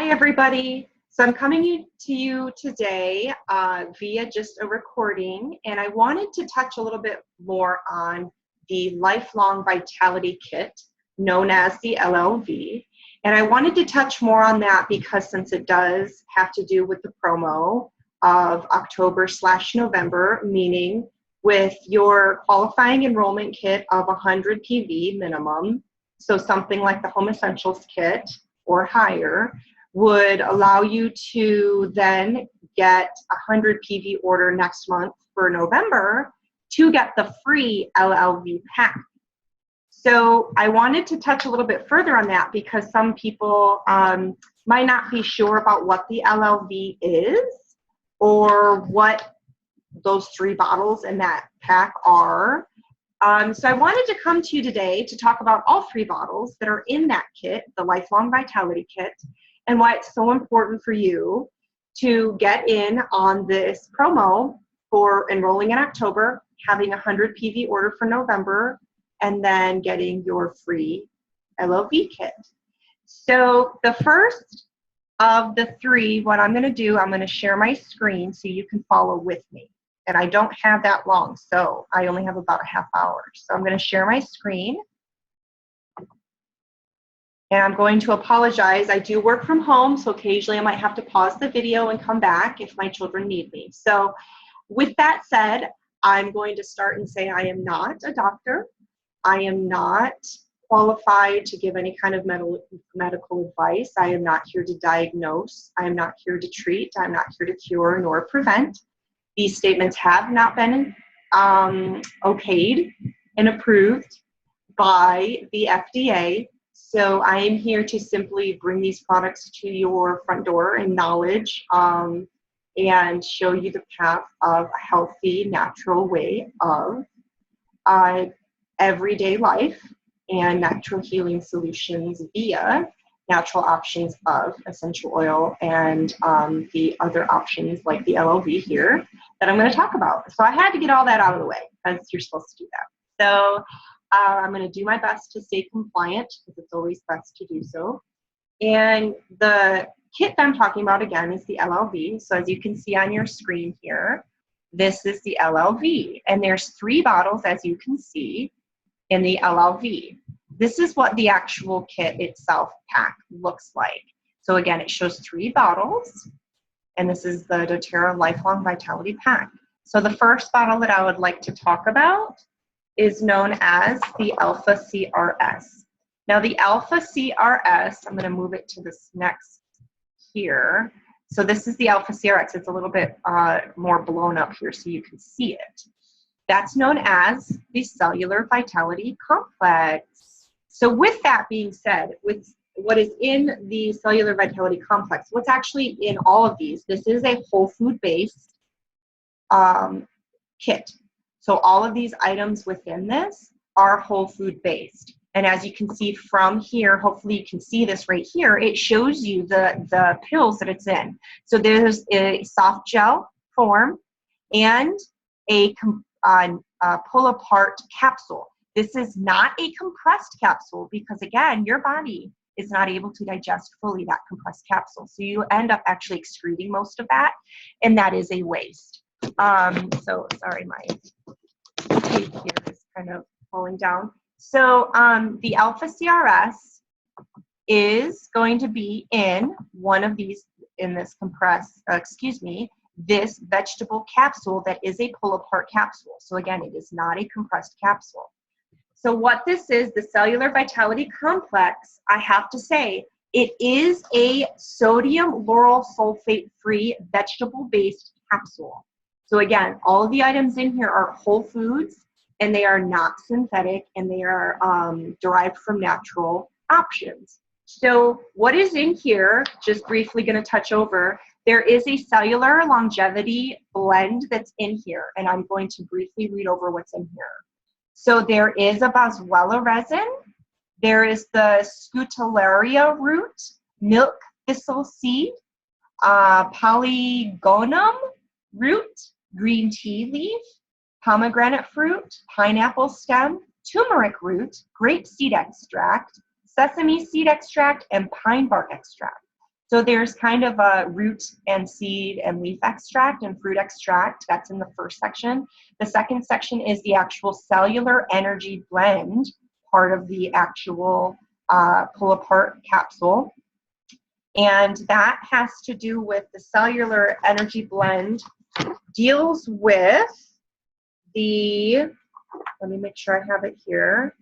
Hi, everybody. So I'm coming to you today via just a recording, and I wanted to touch a little bit more on the Lifelong Vitality Kit, known as the LLV. And I wanted to touch more on that because since it does have to do with the promo of October/November, meaning with your qualifying enrollment kit of 100 PV minimum, so something like the Home Essentials kit or higher, would allow you to then get a 100 PV order next month for November to get the free LLV pack. So I wanted to touch a little bit further on that because some people might not be sure about what the LLV is or what those 3 bottles in that pack are. So I wanted to come to you today to talk about all 3 bottles that are in that kit, the Lifelong Vitality Kit, and why it's so important for you to get in on this promo for enrolling in October, having a 100 PV order for November, and then getting your free LLV kit. So the first of the 3, what I'm going to do, I'm going to share my screen so you can follow with me. And I don't have that long, so I only have about a half hour. So I'm going to share my screen. And I'm going to apologize. I do work from home, so occasionally I might have to pause the video and come back if my children need me. So with that said, I'm going to start and say I am not a doctor. I am not qualified to give any kind of medical advice. I am not here to diagnose. I am not here to treat. I'm not here to cure nor prevent. These statements have not been okayed and approved by the FDA. So I am here to simply bring these products to your front door in knowledge and show you the path of a healthy, natural way of everyday life and natural healing solutions via natural options of essential oil and the other options like the LLV here that I'm going to talk about. So I had to get all that out of the way because you're supposed to do that. So I'm going to do my best to stay compliant because it's always best to do so. And the kit that I'm talking about again is the LLV. So as you can see on your screen here, this is the LLV. And there's 3 bottles, as you can see, in the LLV. This is what the actual kit itself pack looks like. So again, it shows 3 bottles, and this is the doTERRA Lifelong Vitality Pack. So the first bottle that I would like to talk about is known as the Alpha CRS. Now the Alpha CRS, I'm going to move it to this next here. So this is the Alpha CRS. It's a little bit more blown up here so you can see it. That's known as the Cellular Vitality Complex. So with that being said, with what is in the Cellular Vitality Complex, what's actually in all of these, this is a whole food-based kit. So all of these items within this are whole food based. And as you can see from here, hopefully you can see this right here, it shows you the pills that it's in. So there's a soft gel form and a pull apart capsule. This is not a compressed capsule because again, your body is not able to digest fully that compressed capsule. So you end up actually excreting most of that, and that is a waste. So sorry, my tape here is kind of falling down. So the Alpha CRS is going to be in one of these, in this this vegetable capsule that is a pull-apart capsule. So again, it is not a compressed capsule. So what this is, the Cellular Vitality Complex, I have to say, it is a sodium lauryl sulfate-free vegetable-based capsule. So again, all of the items in here are whole foods, and they are not synthetic, and they are derived from natural options. So what is in here, just briefly going to touch over, there is a cellular longevity blend that's in here, and I'm going to briefly read over what's in here. So there is a boswellia resin, there is the scutellaria root, milk thistle seed, polygonum root, green tea leaf, pomegranate fruit, pineapple stem, turmeric root, grape seed extract, sesame seed extract, and pine bark extract. So there's kind of a root and seed and leaf extract and fruit extract. That's in the first section. The second section is the actual cellular energy blend, part of the actual pull apart capsule. And that has to do with the cellular energy blend, deals with the, let me make sure I have it here,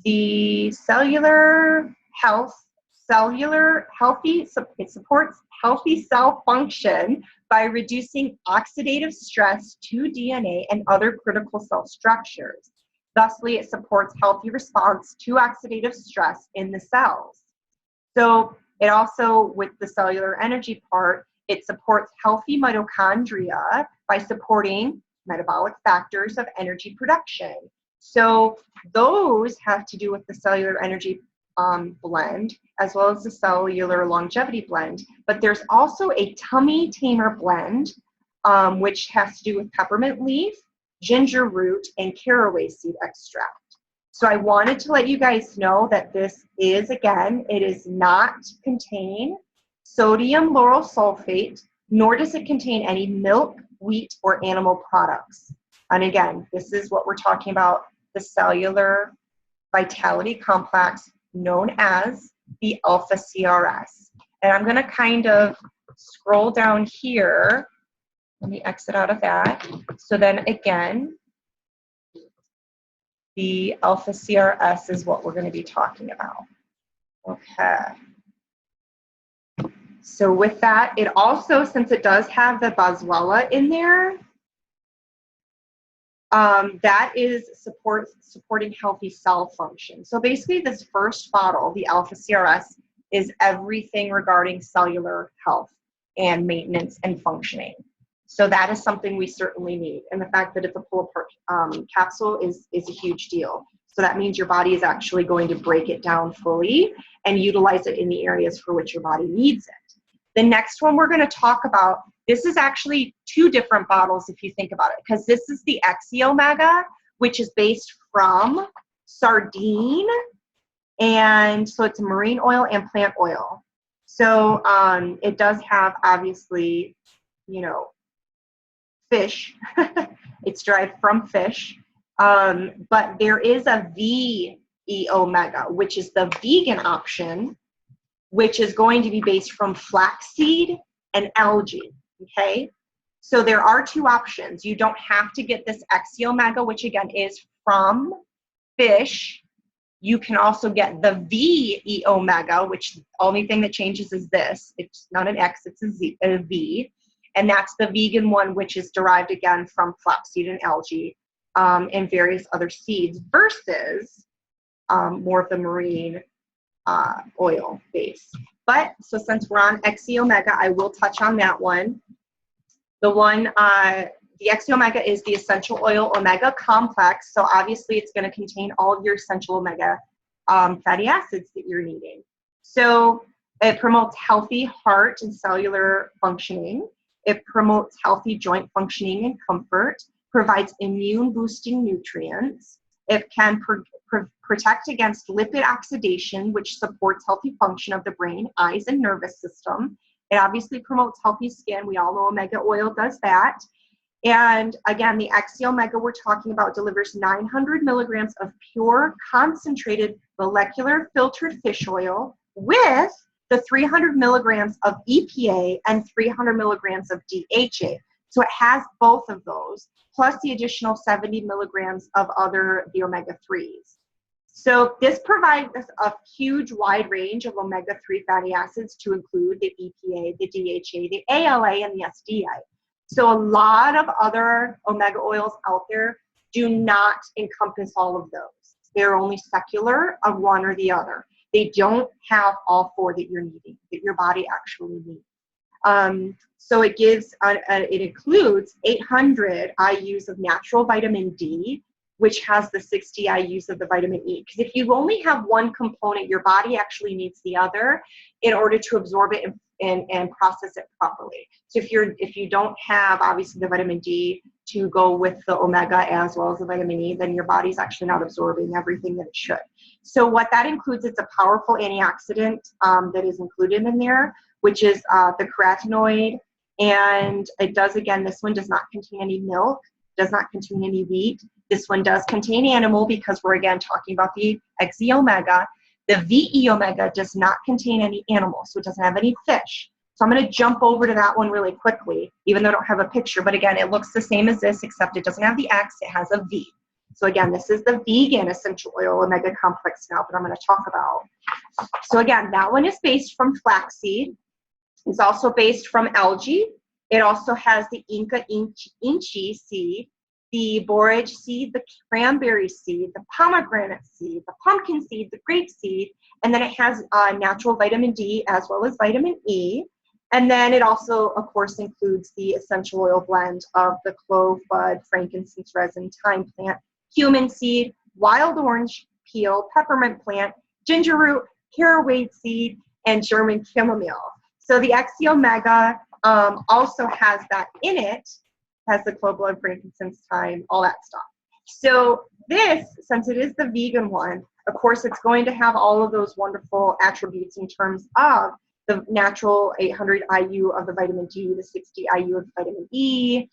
the cellular health, it supports healthy cell function by reducing oxidative stress to DNA and other critical cell structures. Thusly, it supports healthy response to oxidative stress in the cells. So it also, with the cellular energy part, it supports healthy mitochondria by supporting metabolic factors of energy production. So those have to do with the cellular energy blend, as well as the cellular longevity blend. But there's also a tummy tamer blend, which has to do with peppermint leaf, ginger root, and caraway seed extract. So I wanted to let you guys know that this is, again, it does not contain sodium lauryl sulfate, nor does it contain any milk, wheat, or animal products. And again, this is what we're talking about, the Cellular Vitality Complex, known as the Alpha CRS. And I'm going to kind of scroll down here. Let me exit out of that. So then again, the Alpha CRS is what we're going to be talking about. Okay. So with that, it also, since it does have the boswellia in there, that is supporting healthy cell function. So basically this first bottle, the Alpha CRS, is everything regarding cellular health and maintenance and functioning. So that is something we certainly need. And the fact that it's a pull-apart capsule is a huge deal. So that means your body is actually going to break it down fully and utilize it in the areas for which your body needs it. The next one we're going to talk about, this is actually two different bottles if you think about it, because this is the Omega, which is based from sardine, and so it's a marine oil and plant oil. So it does have, obviously, you know, fish. It's derived from fish, but there is a Omega, which is the vegan option, which is going to be based from flaxseed and algae, okay? So there are two options. You don't have to get this Omega, which again is from fish. You can also get the Omega, which the only thing that changes is this. It's not an X, it's a V. And that's the vegan one, which is derived again from flaxseed and algae and various other seeds versus more of the marine oil base. But so since we're on Omega, I will touch on that one. The one, the Omega is the essential oil omega complex. So obviously it's going to contain all of your essential omega fatty acids that you're needing. So it promotes healthy heart and cellular functioning. It promotes healthy joint functioning and comfort, provides immune boosting nutrients. It can protect against lipid oxidation, which supports healthy function of the brain, eyes, and nervous system. It obviously promotes healthy skin. We all know omega oil does that. And again, the Omega we're talking about delivers 900 milligrams of pure concentrated molecular filtered fish oil with the 300 milligrams of EPA and 300 milligrams of DHA. So it has both of those, plus the additional 70 milligrams of the omega-3s. So this provides us a huge wide range of omega-3 fatty acids to include the EPA, the DHA, the ALA, and the SDI. So a lot of other omega oils out there do not encompass all of those. They're only secular of one or the other. They don't have all four that you're needing, that your body actually needs. So it gives, it includes 800 IUs of natural vitamin D, which has the 60 IUs of the vitamin E. Because if you only have one component, your body actually needs the other in order to absorb it and process it properly. So if you don't have, obviously, the vitamin D to go with the omega as well as the vitamin E, then your body's actually not absorbing everything that it should. So what that includes, it's a powerful antioxidant that is included in there, which is the carotenoid. And it does, again, this one does not contain any milk, does not contain any wheat. This one does contain animal because we're, again, talking about the XE omega. The VE omega does not contain any animal, so it doesn't have any fish. So I'm going to jump over to that one really quickly, even though I don't have a picture. But again, it looks the same as this, except it doesn't have the X, it has a V. So again, this is the vegan essential oil omega complex now that I'm going to talk about. So again, that one is based from flaxseed. It's also based from algae. It also has the Inca inchi seed, the borage seed, the cranberry seed, the pomegranate seed, the pumpkin seed, the grape seed, and then it has natural vitamin D as well as vitamin E. And then it also, of course, includes the essential oil blend of the clove bud, frankincense resin, thyme plant, cumin seed, wild orange peel, peppermint plant, ginger root, caraway seed, and German chamomile. So the XE omega also has that in it, has the clove blood, frankincense, thyme, all that stuff. So this, since it is the vegan one, of course, it's going to have all of those wonderful attributes in terms of the natural 800 IU of the vitamin D, the 60 IU of the vitamin E.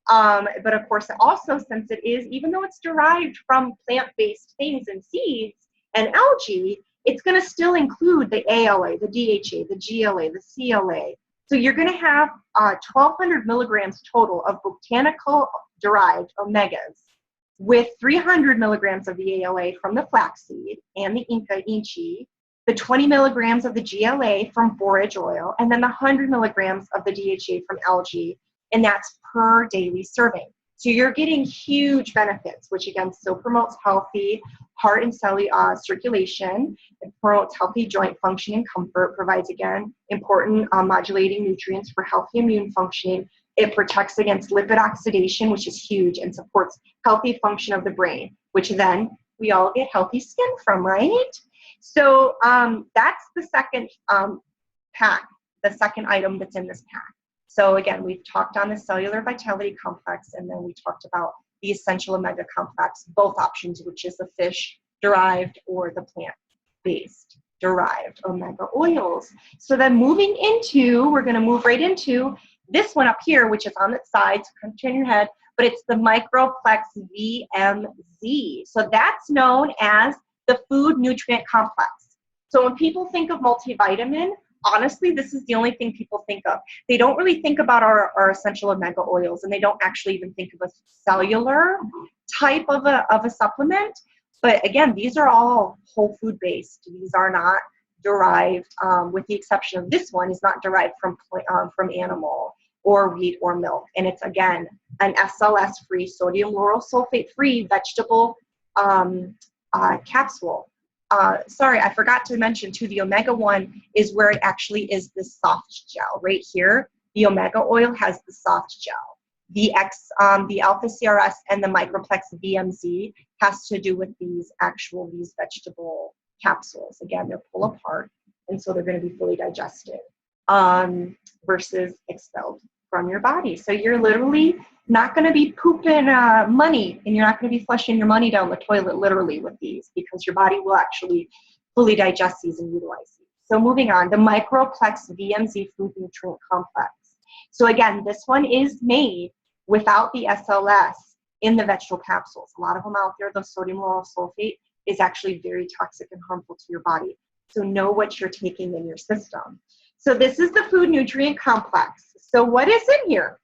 But of course, also, since it is, even though it's derived from plant-based things and seeds and algae, it's going to still include the ALA, the DHA, the GLA, the CLA. So you're going to have 1,200 milligrams total of botanical-derived omegas with 300 milligrams of the ALA from the flaxseed and the Inca inchi, the 20 milligrams of the GLA from borage oil, and then the 100 milligrams of the DHA from algae, and that's per daily serving. So you're getting huge benefits, which again still promotes healthy heart and cellular circulation. It promotes healthy joint function and comfort, provides, again, important modulating nutrients for healthy immune functioning. It protects against lipid oxidation, which is huge, and supports healthy function of the brain, which then we all get healthy skin from, right? So that's the second pack, the second item that's in this pack. So again, we've talked on the Cellular Vitality Complex, and then we talked about the Essential Omega Complex, both options, which is the fish-derived or the plant-based derived omega oils. So then moving into, we're going to move right into this one up here, which is on its side, so kind of turn your head, but it's the MicroPlex VMz. So that's known as the food nutrient complex. So when people think of multivitamin, honestly, this is the only thing people think of. They don't really think about our essential omega oils, and they don't actually even think of a cellular type of a supplement. But again, these are all whole food based. These are not derived, with the exception of this one, is not derived from animal or wheat or milk. And it's, again, an SLS-free, sodium lauryl sulfate-free vegetable capsule. Sorry, I forgot to mention too, the omega-1 is where it actually is the soft gel right here. The omega oil has the soft gel. The Alpha CRS and the MicroPlex VMz has to do with these vegetable capsules. Again, they're pull apart, and so they're going to be fully digested versus expelled from your body. So you're literally not going to be pooping money, and you're not going to be flushing your money down the toilet literally with these, because your body will actually fully digest these and utilize these. So moving on, the MicroPlex VMz Food Nutrient Complex. So again, this one is made without the SLS in the vegetable capsules. A lot of them out there, the sodium lauryl sulfate is actually very toxic and harmful to your body. So know what you're taking in your system. So this is the food nutrient complex. So what is in here?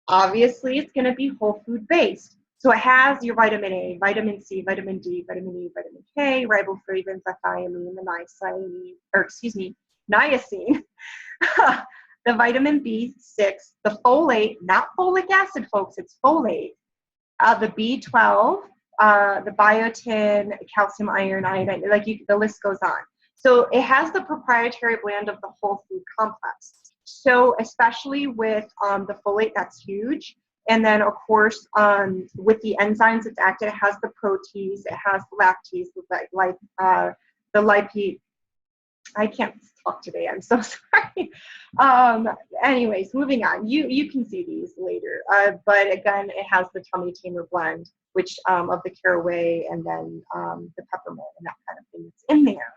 Obviously, it's going to be whole food based. So it has your vitamin A, vitamin C, vitamin D, vitamin E, vitamin K, riboflavin, thiamine, the niacin, the vitamin B6, the folate, not folic acid, folks, it's folate, the B12, the biotin, calcium, iron, iodine, the list goes on. So it has the proprietary blend of the whole food complex. So especially with the folate, that's huge. And then, of course, with the enzymes it's active, it has the protease, it has the lactase, the I can't talk today. I'm so sorry. Anyways, moving on. You can see these later. But again, it has the tummy tamer blend, which of the caraway and then the peppermint and that kind of thing that's in there.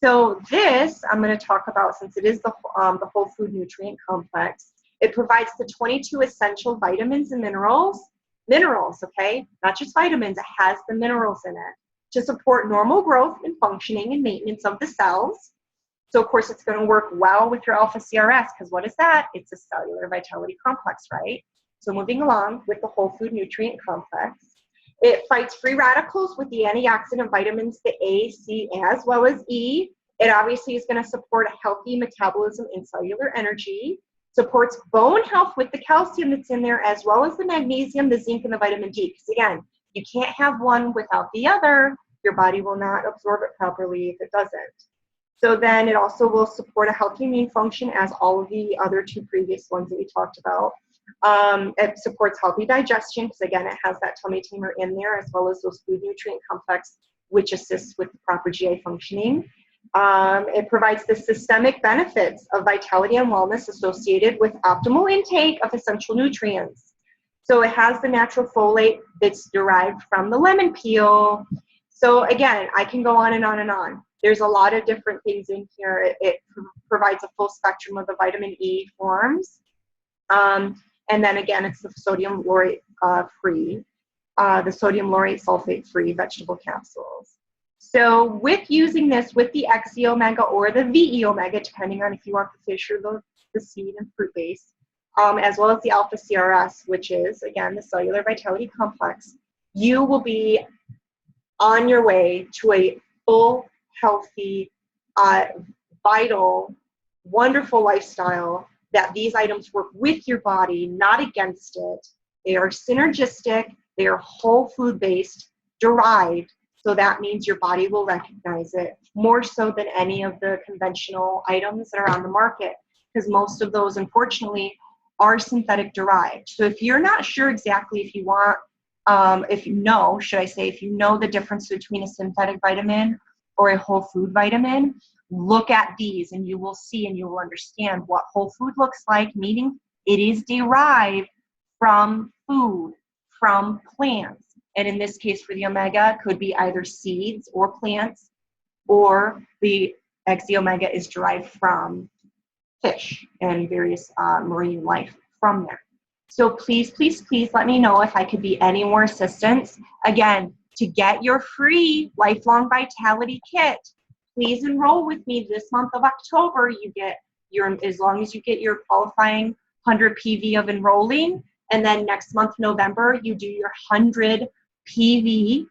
So this I'm going to talk about, since it is the whole food nutrient complex. It provides the 22 essential vitamins and minerals, okay, not just vitamins. It has the minerals in it to support normal growth and functioning and maintenance of the cells. So of course it's going to work well with your Alpha CRS, because what is that? It's a cellular vitality complex, right? So moving along with the whole food nutrient complex, it fights free radicals with the antioxidant vitamins, the A, C, as well as E. It obviously is going to support a healthy metabolism and cellular energy, supports bone health with the calcium that's in there, as well as the magnesium, the zinc, and the vitamin D. Because again, you can't have one without the other. Your body will not absorb it properly if it doesn't. So then it also will support a healthy immune function, as all of the other two previous ones that we talked about. It supports healthy digestion, because again, it has that tummy tamer in there, as well as those food nutrient complex, which assists with the proper GI functioning. It provides the systemic benefits of vitality and wellness associated with optimal intake of essential nutrients. So it has the natural folate that's derived from the lemon peel. So again, I can go on and on and on. There's a lot of different things in here. It provides a full spectrum of the vitamin E forms. And then again, it's the sodium laurate free, the sodium laurate sulfate free vegetable capsules. So with using this with the XE omega or the VE omega, depending on if you want the fish or the seed and fruit base, as well as the Alpha CRS, which is, again, the cellular vitality complex, you will be on your way to a full, healthy, vital, wonderful lifestyle, that these items work with your body, not against it. They are synergistic, they are whole food based, derived, so that means your body will recognize it more so than any of the conventional items that are on the market, because most of those, unfortunately, are synthetic derived. So if you're not sure exactly if you want, if you know the difference between a synthetic vitamin or a whole food vitamin, look at these and you will see and you will understand what whole food looks like, meaning it is derived from food, from plants. And in this case for the omega, it could be either seeds or plants, or the XE omega is derived from fish and various marine life from there. So please, please, please let me know if I could be any more assistance. Again, to get your free Lifelong Vitality Kit, please enroll with me this month of October. You get your, as long as you get your qualifying 100 PV of enrolling, and then next month, November, you do your 100 PV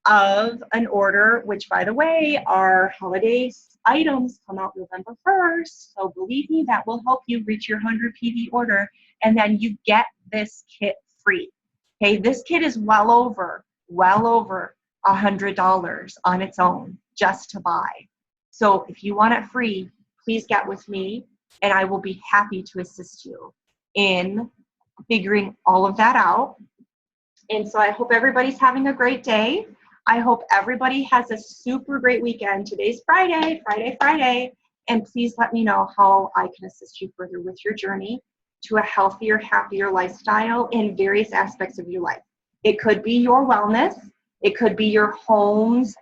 of an order, which by the way, our holiday items come out November 1st. So believe me, that will help you reach your 100 PV order, and then you get this kit free. Okay, this kit is well over $100 on its own just to buy. So if you want it free, please get with me and I will be happy to assist you in figuring all of that out. And so I hope everybody's having a great day. I hope everybody has a super great weekend. Today's Friday. And please let me know how I can assist you further with your journey to a healthier, happier lifestyle in various aspects of your life. It could be your wellness. It could be your home's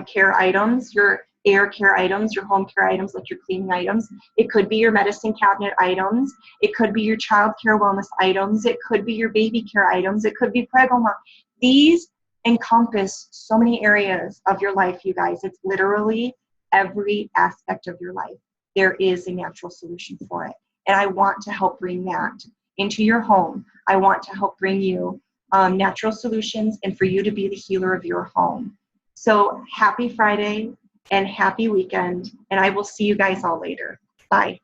care items, your air care items, your home care items like your cleaning items. It could be your medicine cabinet items. It could be your child care wellness items. It could be your baby care items. It could be pregoma. These encompass so many areas of your life, you guys. It's literally every aspect of your life. There is a natural solution for it. And I want to help bring that into your home. I want to help bring you natural solutions and for you to be the healer of your home. So happy Friday and happy weekend. And I will see you guys all later. Bye.